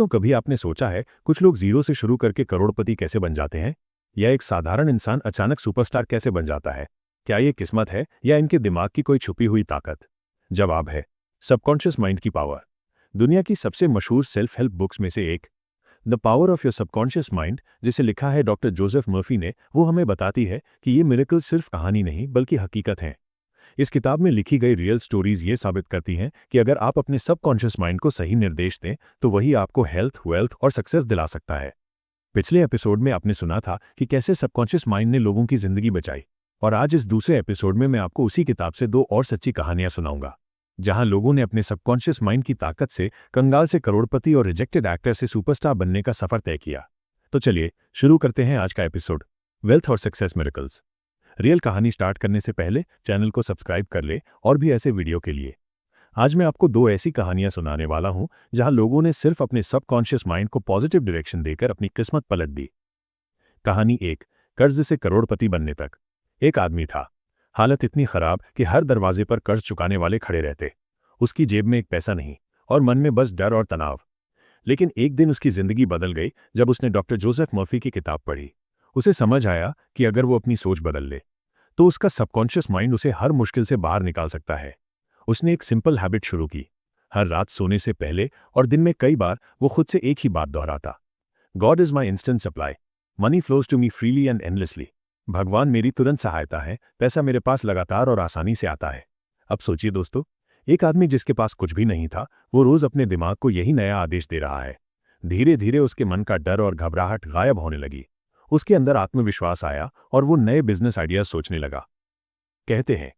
दोस्तों, कभी आपने सोचा है कुछ लोग जीरो से शुरू करके करोड़पति कैसे बन जाते हैं, या एक साधारण इंसान अचानक सुपरस्टार कैसे बन जाता है? क्या ये किस्मत है या इनके दिमाग की कोई छुपी हुई ताकत? जवाब है सबकॉन्शियस माइंड की पावर। दुनिया की सबसे मशहूर सेल्फ हेल्प बुक्स में से एक the power of your subconscious mind, जिसे लिखा है डॉक्टर जोसेफ मर्फी ने, वो हमें बताती है कि ये मिरेकल सिर्फ कहानी नहीं बल्कि हकीकत है। इस किताब में लिखी गई रियल स्टोरीज ये साबित करती हैं कि अगर आप अपने सबकॉन्शियस माइंड को सही निर्देश दें तो वही आपको हेल्थ, वेल्थ और सक्सेस दिला सकता है। पिछले एपिसोड में आपने सुना था कि कैसे सबकॉन्शियस माइंड ने लोगों की जिंदगी बचाई, और आज इस दूसरे एपिसोड में मैं आपको उसी किताब से दो और सच्ची कहानियां सुनाऊंगा, जहां लोगों ने अपने सबकॉन्शियस माइंड की ताकत से कंगाल से करोड़पति और रिजेक्टेड एक्टर से सुपरस्टार बनने का सफर तय किया। तो चलिए शुरू करते हैं आज का एपिसोड, वेल्थ और सक्सेस मिरेकल्स। रियल कहानी स्टार्ट करने से पहले चैनल को सब्सक्राइब कर ले और भी ऐसे वीडियो के लिए। आज मैं आपको दो ऐसी कहानियां सुनाने वाला हूं जहां लोगों ने सिर्फ अपने सबकॉन्शियस माइंड को पॉजिटिव डायरेक्शन देकर अपनी किस्मत पलट दी। कहानी एक, कर्ज से करोड़पति बनने तक। एक आदमी था, हालत इतनी खराब कि हर दरवाजे पर कर्ज चुकाने वाले खड़े रहते। उसकी जेब में एक पैसा नहीं और मन में बस डर और तनाव। लेकिन एक दिन उसकी जिंदगी बदल गई जब उसने डॉक्टर जोसेफ मर्फी की किताब पढ़ी। उसे समझ आया कि अगर वो अपनी सोच बदल ले तो उसका सबकॉन्शियस माइंड उसे हर मुश्किल से बाहर निकाल सकता है। उसने एक सिंपल हैबिट शुरू की। हर रात सोने से पहले और दिन में कई बार वो खुद से एक ही बात दोहराता, God is my instant supply, money flows to me freely and endlessly. भगवान मेरी तुरंत सहायता है, पैसा मेरे पास लगातार और आसानी से आता है। अब सोचिए दोस्तों, एक आदमी जिसके पास कुछ भी नहीं था, वो रोज अपने दिमाग को यही नया आदेश दे रहा है। धीरे धीरे उसके मन का डर और घबराहट गायब होने लगी। उसके अंदर आत्मविश्वास आया और वो नए बिजनेस आइडियाज सोचने लगा। कहते हैं,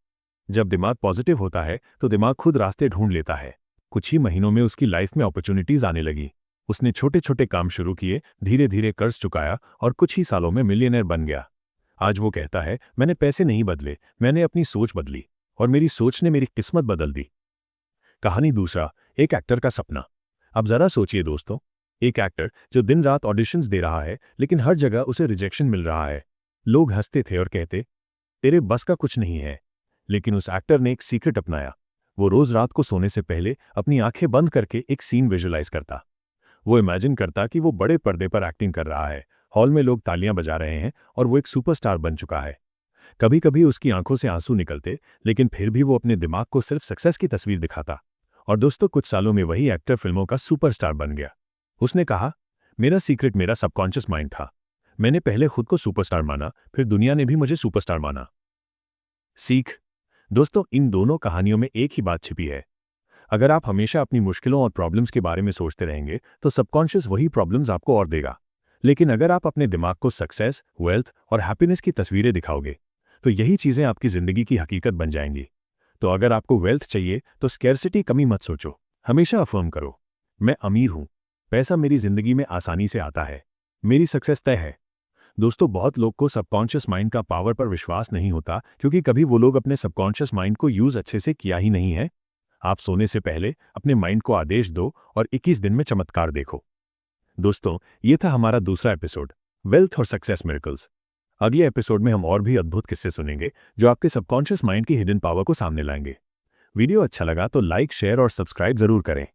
जब दिमाग पॉजिटिव होता है तो दिमाग खुद रास्ते ढूंढ लेता है। कुछ ही महीनों में उसकी लाइफ में अपॉर्चुनिटीज आने लगी। उसने छोटे छोटे काम शुरू किए, धीरे धीरे कर्ज चुकाया और कुछ ही सालों में मिलियनेयर बन गया। आज वो कहता है, मैंने पैसे नहीं बदले, मैंने अपनी सोच बदली और मेरी सोच ने मेरी किस्मत बदल दी। कहानी दूसरा, एक एक्टर का सपना। अब जरा सोचिए दोस्तों, एक एक्टर जो दिन रात ऑडिशंस दे रहा है लेकिन हर जगह उसे रिजेक्शन मिल रहा है। लोग हंसते थे और कहते, तेरे बस का कुछ नहीं है। लेकिन उस एक्टर ने एक सीक्रेट अपनाया। वो रोज रात को सोने से पहले अपनी आंखें बंद करके एक सीन विजुअलाइज करता। वो इमेजिन करता कि वो बड़े पर्दे पर एक्टिंग कर रहा है, हॉल में लोग तालियां बजा रहे हैं और वो एक सुपरस्टार बन चुका है। कभी कभी उसकी आंखों से आंसू निकलते, लेकिन फिर भी वो अपने दिमाग को सिर्फ सक्सेस की तस्वीर दिखाता। और दोस्तों, कुछ सालों में वही एक्टर फिल्मों का सुपरस्टार बन गया। उसने कहा, मेरा सीक्रेट मेरा सबकॉन्शियस माइंड था। मैंने पहले खुद को सुपरस्टार माना, फिर दुनिया ने भी मुझे सुपरस्टार माना। सीख। दोस्तों, इन दोनों कहानियों में एक ही बात छिपी है। अगर आप हमेशा अपनी मुश्किलों और प्रॉब्लम्स के बारे में सोचते रहेंगे तो सबकॉन्शियस वही प्रॉब्लम्स आपको और देगा। लेकिन अगर आप अपने दिमाग को सक्सेस, वेल्थ और हैप्पीनेस की तस्वीरें दिखाओगे तो यही चीजें आपकी जिंदगी की हकीकत बन जाएंगी। तो अगर आपको वेल्थ चाहिए तो स्कैर्सिटी कमी मत सोचो, हमेशा अफर्म करो, मैं अमीर हूं, पैसा मेरी जिंदगी में आसानी से आता है, मेरी सक्सेस तय है। दोस्तों, बहुत लोग को सबकॉन्शियस माइंड का पावर पर विश्वास नहीं होता क्योंकि कभी वो लोग अपने सबकॉन्शियस माइंड को यूज अच्छे से किया ही नहीं है। आप सोने से पहले अपने माइंड को आदेश दो और 21 दिन में चमत्कार देखो। दोस्तों, ये था हमारा दूसरा एपिसोड, वेल्थ और सक्सेस मिरेकल्स। अगले एपिसोड में हम और भी अद्भुत किस्से सुनेंगे जो आपके सबकॉन्शियस माइंड की हिडन पावर को सामने लाएंगे। वीडियो अच्छा लगा तो लाइक, शेयर और सब्सक्राइब जरूर करें।